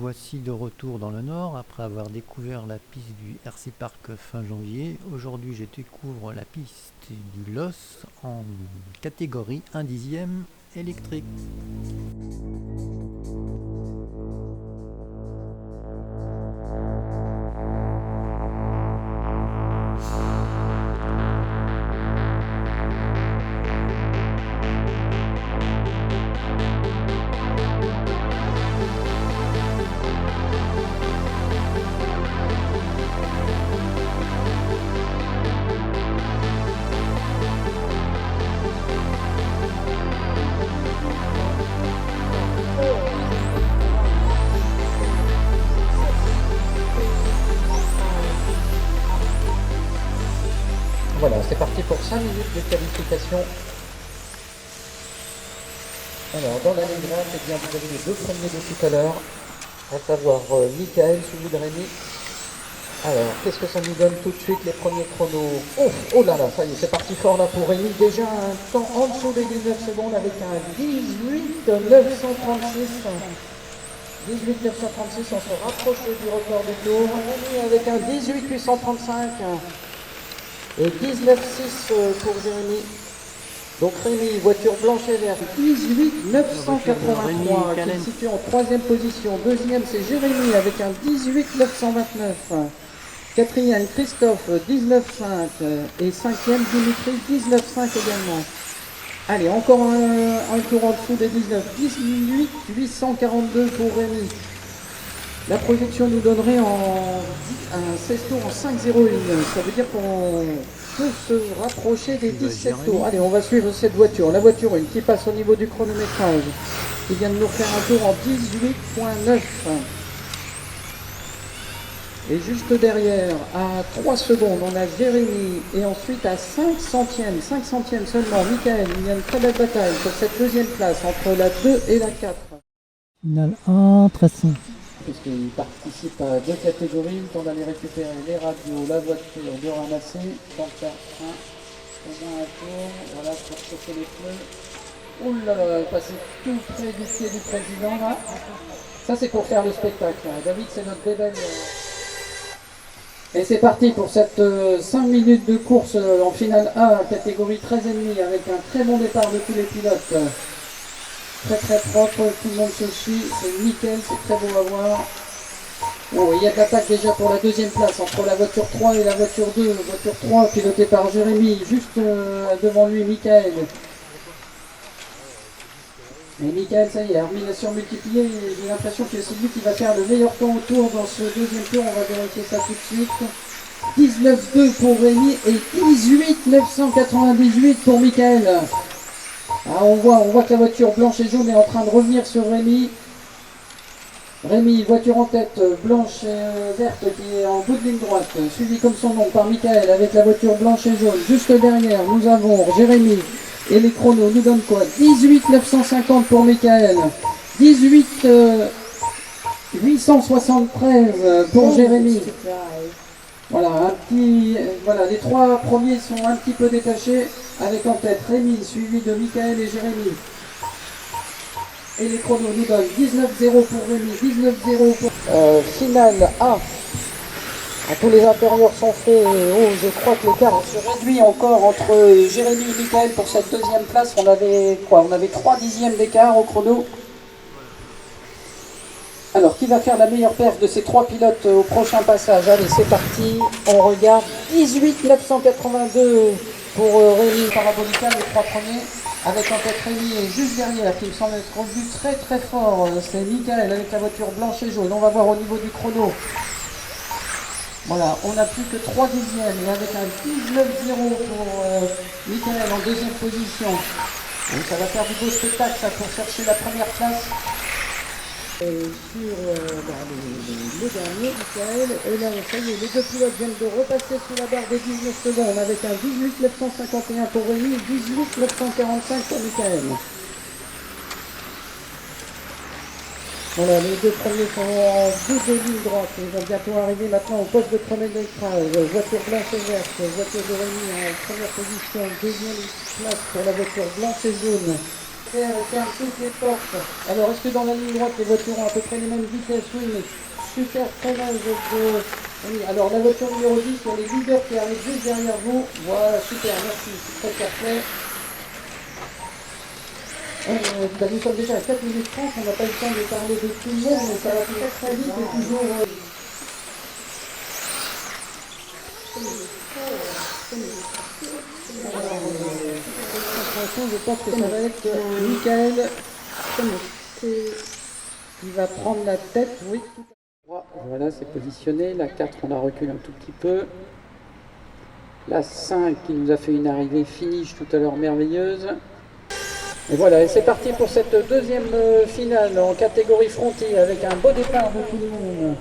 voici de retour dans le Nord après avoir découvert la piste du RC Park fin janvier. Aujourd'hui, je découvre la piste du LOS en catégorie 1 dixième électrique. Voilà, c'est parti pour 5 minutes de qualification. Alors, dans la ligne droite, eh bien, vous avez les deux premiers de tout à l'heure, à savoir Michael suivi de Rémi. Alors, qu'est-ce que ça nous donne tout de suite, les premiers chronos? Oh là là, ça y est, c'est parti fort là pour Rémi. Déjà un temps en dessous des 19 secondes avec un 18,936. 18,936, on se rapproche du record du tour. Rémi avec un 18,835. Et 19,6 pour Jérémy. Donc Rémi, voiture blanche et verte, 18,983 qui se situe en troisième position. Deuxième, c'est Jérémy avec un 18,929. Quatrième, Christophe, 19,5. Et cinquième, Dimitri, 19,5 également. Allez, encore un tour en dessous des 19. 18,842 pour Rémi. La projection nous donnerait un 16 tours en 5,01. Ça veut dire qu'on peut se rapprocher des 17 tours. Allez, on va suivre cette voiture. La voiture 1 qui passe au niveau du chronométrage. Qui vient de nous faire un tour en 18,9. Et juste derrière, à 3 secondes, on a Jérémy. Et ensuite à 5 centièmes seulement, Michael. Il y a une très belle bataille sur cette deuxième place entre la 2 et la 4. Finale 1, très simple. Puisqu'il participe à deux catégories, le temps d'aller récupérer les radios, la voiture, de ramasser, d'en faire un, au moins un tour, voilà, pour chauffer les pneus. Ouh là là, passer tout près du pied du président là. Ça c'est pour faire le spectacle, hein. David c'est notre bébé. Et c'est parti pour cette 5 minutes de course en finale A, catégorie 13,5, avec un très bon départ de tous les pilotes. Très propre, tout le monde se suit, c'est nickel, c'est très beau à voir. Oh, il y a de l'attaque déjà pour la deuxième place entre la voiture 3 et la voiture 2. La voiture 3 pilotée par Jérémy, juste devant lui Michael. Et Michael, ça y est, armination multipliée, j'ai l'impression que c'est lui qui va faire le meilleur temps au tour dans ce deuxième tour, on va vérifier ça tout de suite. 19,2 pour Rémi et 18,998 pour Michael. Ah, on voit que la voiture blanche et jaune est en train de revenir sur Rémi. Rémi, voiture en tête, blanche et verte qui est en bout de ligne droite, suivi comme son nom par Michael avec la voiture blanche et jaune. Juste derrière, nous avons Jérémy et les chronos nous donnent quoi? 18,950 pour Michael, 18,873 pour Jérémy. Voilà, les trois premiers sont un petit peu détachés, avec en tête Rémi, suivi de Michael et Jérémy. Et les chronos nous donnent 19,0 pour Rémi, 19,0 pour... finale A. Tous les intérieurs sont faits. Oh, je crois que l'écart se réduit encore entre Jérémy et Michael pour cette deuxième place. On avait quoi? On avait 3 dixièmes d'écart au chrono. Alors, qui va faire la meilleure perf de ces trois pilotes au prochain passage? Allez, c'est parti. On regarde 18,982 pour Rémi Parabolica, les trois premiers. Avec en tête Rémi et juste derrière, qui me semble être revenu très fort. C'est Michael avec la voiture blanche et jaune. On va voir au niveau du chrono. Voilà, on n'a plus que 3 dixièmes. Et avec un 19,0 pour Michael en deuxième position. Donc, ça va faire du beau spectacle, ça, pour chercher la première place. Sur le dernier, Michael, et là, ça y est, les deux pilotes viennent de repasser sous la barre des 19 secondes avec un 18,951 pour Rémi et 18,945 pour Michael. Voilà, les deux premiers sont en bout de ligne droite. Ils vont bientôt arriver maintenant au poste de chronométrage. Voiture blanche et verte, voiture de Rémi en première position, deuxième place pour la voiture blanche et jaune. Ferme toutes les portes. Alors, est-ce que dans la ligne droite, les voitures ont à peu près les mêmes vitesses? Oui, mais super freinage de... Oui, alors la voiture numéro 10, il y a les leaders qui arrivent juste derrière vous. Voilà, super, merci, c'est très parfait. Nous sommes déjà à 4 minutes 30, on n'a pas eu le temps de parler de tout le monde, mais ça va très très vite et toujours... Je pense que ça va être Michael qui va prendre la tête, oui. Voilà, c'est positionné. La 4, on la recule un tout petit peu. La 5 qui nous a fait une arrivée finish tout à l'heure merveilleuse. Et voilà, et c'est parti pour cette deuxième finale en catégorie frontier avec un beau départ de tout le monde.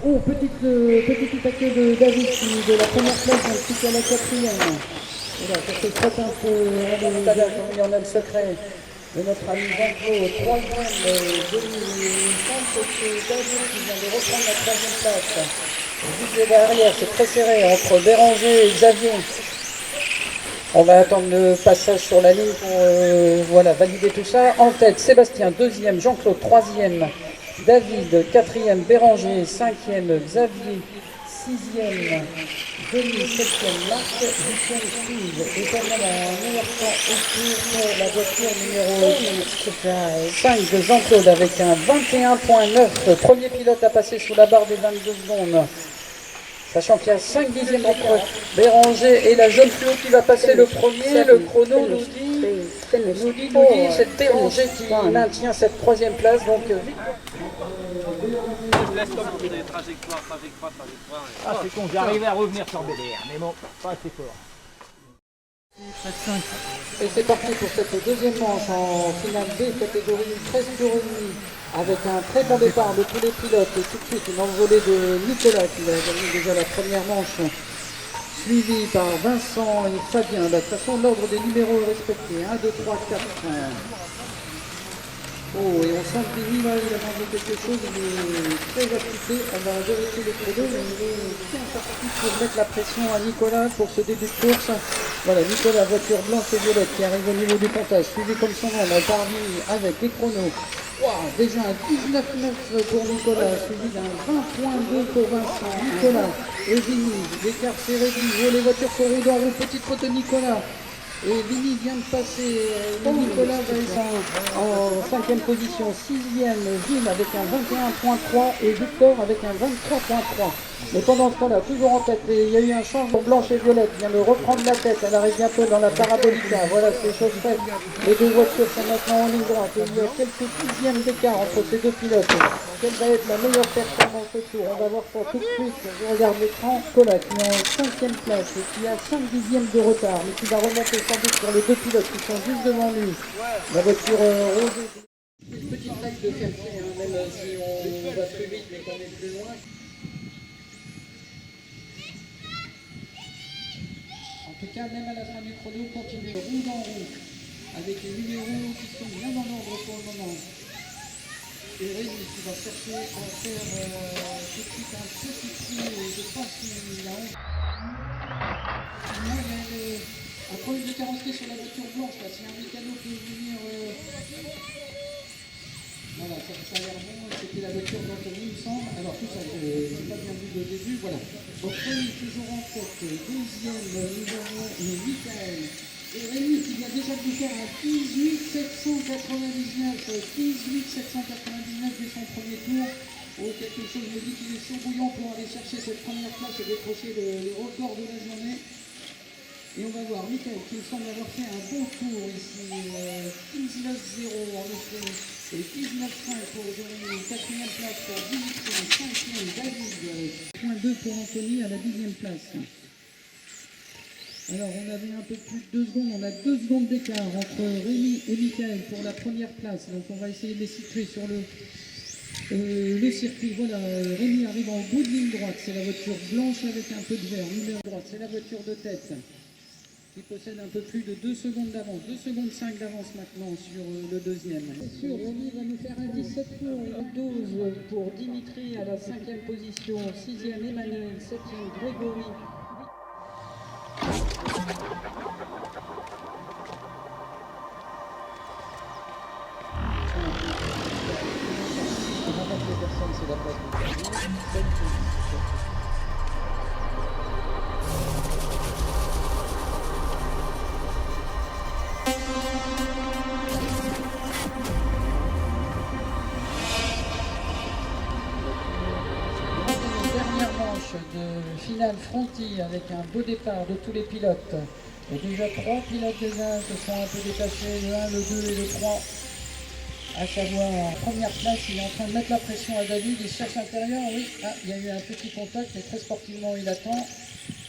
Oh, petit paquet de David qui de la première place, donc qui est à la quatrième. Voilà, ça se frotte un peu, on a le secret de notre ami Jean-Claude, troisième demi-centre, c'est David qui vient de reprendre la troisième place. Juste derrière, c'est très serré entre Béranger et Xavier. On va attendre le passage sur la ligne pour voilà, valider tout ça. En tête, Sébastien, deuxième, Jean-Claude, troisième, David, quatrième, Béranger, cinquième, Xavier, sixième, Denis, septième, Marc, huitième, Steve. Et comme on a un meilleur temps pour la voiture numéro 5 de Jean-Claude avec un 21.9. Premier pilote à passer sous la barre des 22 secondes. Sachant qu'il y a 5 dixièmes entre Béranger et la jeune fluo qui va passer le premier. Le chrono nous dit c'est Béranger qui maintient cette troisième place. Donc, Ah, c'est con, j'arrivais à revenir sur BDR, mais bon, pas assez fort. Et c'est parti pour cette deuxième manche en finale B, catégorie 13 tours et demi, avec un très bon départ de tous les pilotes. Et tout de suite une envolée de Nicolas qui a gagné déjà la première manche, suivi par Vincent et Fabien. De toute façon, l'ordre des numéros est respecté. 1, 2, 3, 4. Oh, et on sent que Denis, là, il a mangé quelque chose, il est très appliqué. On va vérifier le chrono, mais il est bien parti pour mettre la pression à Nicolas pour ce début de course. Voilà, Nicolas, voiture blanche et violette qui arrive au niveau du comptage, suivi comme son nom, on a parmi avec les chronos. Wow, déjà un 19,9 pour Nicolas, suivi d'un 20,2 pour Vincent. Nicolas et Vinny, l'écart s'est réduit. Oh, les voitures sont roues en roue, petite faute de Nicolas. Et Vinny vient de passer, Nicolas va être en 5e position, 6e, Gilles avec un 21.3 et Victor avec un 23.3. Mais pendant ce temps-là, toujours en tête, il y a eu un changement blanche et violette, vient de reprendre la tête, elle arrive bientôt dans la parabolica, voilà, c'est chose faite. Les deux voitures sont maintenant en ligne droite et il y a quelques dixièmes d'écart entre ces deux pilotes. Quelle va être la meilleure performance au tour? On va voir ça tout de suite. Je regarde l'écran. Nicolas qui est en 5e place et qui a 5 dixièmes de retard, mais qui va remonter sans doute sur les deux pilotes qui sont juste devant lui. La voiture rose. Une petite règle de quartier, hein, même si on va plus vite mais qu'on est plus loin. En tout cas, même à la fin du chrono, continuez roue dans roue, avec les numéros qui sont bien en ordre pour le moment. Et Rémi qui va chercher à faire tout de suite un petit tri, et je pense qu'il a honte. Il y a un problème de carrosserie sur la voiture blanche, là, si un mécano peut venir... Voilà, ça a l'air bon, c'était la voiture d'Anthony, il me semble. Alors tout ça, j'ai pas bien vu le début, voilà. Donc Rémi toujours en tête, deuxième, nous avons Michael. Et Rémi qui vient déjà de nous faire un 18,799 dès son premier tour. Oh, quelque chose me dit qu'il est chaud bouillant pour aller chercher cette première place et décrocher les records de la journée. Et on va voir Michael qui me semble avoir fait un bon tour ici, 19,0 en effet. Et 19,5 pour Jérémy, 4e place pour Dimitri, 5e David, 0,2 pour Anthony à la 10e place. Alors on avait un peu plus de 2 secondes, on a 2 secondes d'écart entre Rémi et Michael pour la première place. Donc on va essayer de les situer sur le circuit. Voilà, Rémi arrive en bout de ligne droite, c'est la voiture blanche avec un peu de vert. Numéro droite, c'est la voiture de tête qui possède un peu plus de 2 secondes d'avance, 2 secondes 5 d'avance maintenant sur le deuxième. C'est sûr, Rémi va nous faire un 17 tours, 12 pour Dimitri à la 5e position, 6e Emmanuel, 7e Grégory. la place du dernier. Dernière manche de finale Fronty avec un beau départ de tous les pilotes. Et déjà 3 pilotes déjà se sont un peu détachés, le 1, le 2 et le 3. À savoir en première place, il est en train de mettre la pression à David, il cherche l'intérieur, oui, ah, il y a eu un petit contact, mais très sportivement il attend.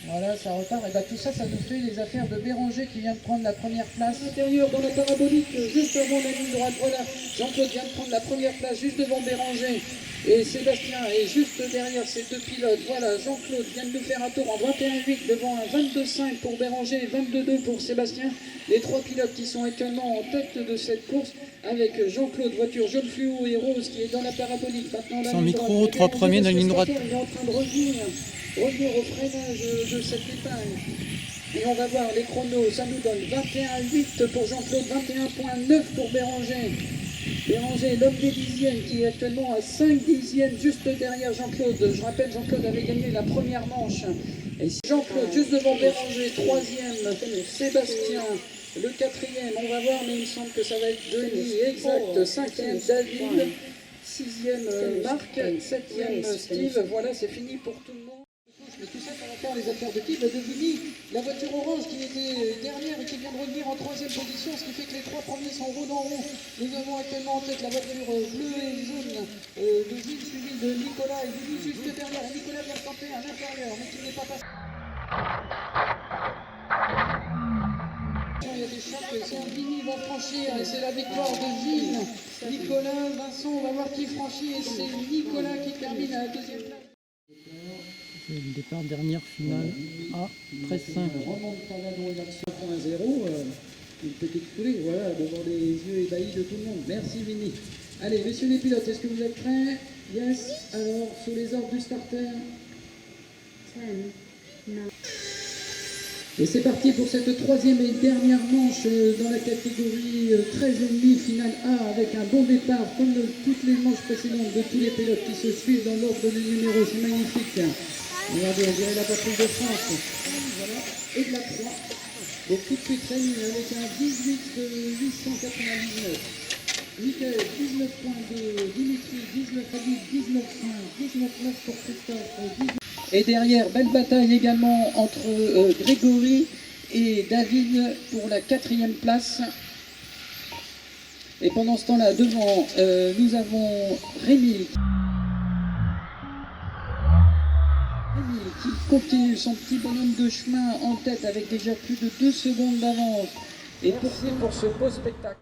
Voilà, ça repart, et bien tout ça, ça nous fait les affaires de Béranger qui vient de prendre la première place. Intérieur dans la parabolique, juste avant la ligne droite, voilà, Jean-Claude vient de prendre la première place juste devant Béranger. Et Sébastien est juste derrière ces deux pilotes. Voilà, Jean-Claude vient de nous faire un tour en 21,8 devant un 22,5 pour Béranger et 22,2 pour Sébastien. Les 3 pilotes qui sont actuellement en tête de cette course avec Jean-Claude, voiture jaune fluo et rose qui est dans la parabolique. Maintenant, Sans micro, 3 premiers dans la ligne droite. Il est en train de revenir au freinage de cette épingle. Et on va voir les chronos, ça nous donne 21,8 pour Jean-Claude, 21,9 pour Béranger. Béranger, l'homme des dixièmes, qui est actuellement à 5 dixièmes juste derrière Jean-Claude. Je rappelle, Jean-Claude avait gagné la première manche. Et Jean-Claude juste devant Béranger, 3e, Sébastien, le 4e, on va voir, mais il me semble que ça va être Denis, exact, 5e, David, 6e, Marc, 7e, Steve. Voilà, c'est fini pour tout le monde. Mais tout ça par rapport aux affaires de qui de Vini, la voiture orange qui était dernière et qui vient de revenir en 3e position, ce qui fait que les 3 premiers sont rond en rond. Nous avons actuellement en tête la voiture bleue et jaune de Gilles, suivi de Nicolas et Vini juste derrière. Et Nicolas vient de tenter à l'intérieur, mais qui n'est pas passé. Il y a des chocs, c'est Vini va franchir et c'est la victoire de Gilles. Nicolas, Vincent, on va voir qui franchit et c'est Nicolas qui termine à la 2e place. C'est le départ, dernière finale à 13,5. Remontada dans l'action 1-0, une petite foulée, voilà, devant les yeux ébahis de tout le monde. Merci Vini. Allez, messieurs les pilotes, est-ce que vous êtes prêts? Yes. Alors, sous les ordres du starter. Et c'est parti pour cette 3e et dernière manche dans la catégorie 13,5 finale A avec un bon départ comme toutes les manches précédentes de tous les pilotes qui se suivent dans l'ordre de numéros. C'est magnifique. Regardez, on dirait la patrouille de France. Voilà. Et de la croix. Donc tout de suite Rémi avec un 18,899. Michael 19,2. Dimitri 19,8. 19,1. 19,9 pour Christophe. Et derrière, belle bataille également entre Grégory et David pour la 4e place. Et pendant ce temps-là, devant, nous avons Rémi qui continue son petit bonhomme de chemin en tête avec déjà plus de 2 secondes d'avance. Et pour ce beau spectacle.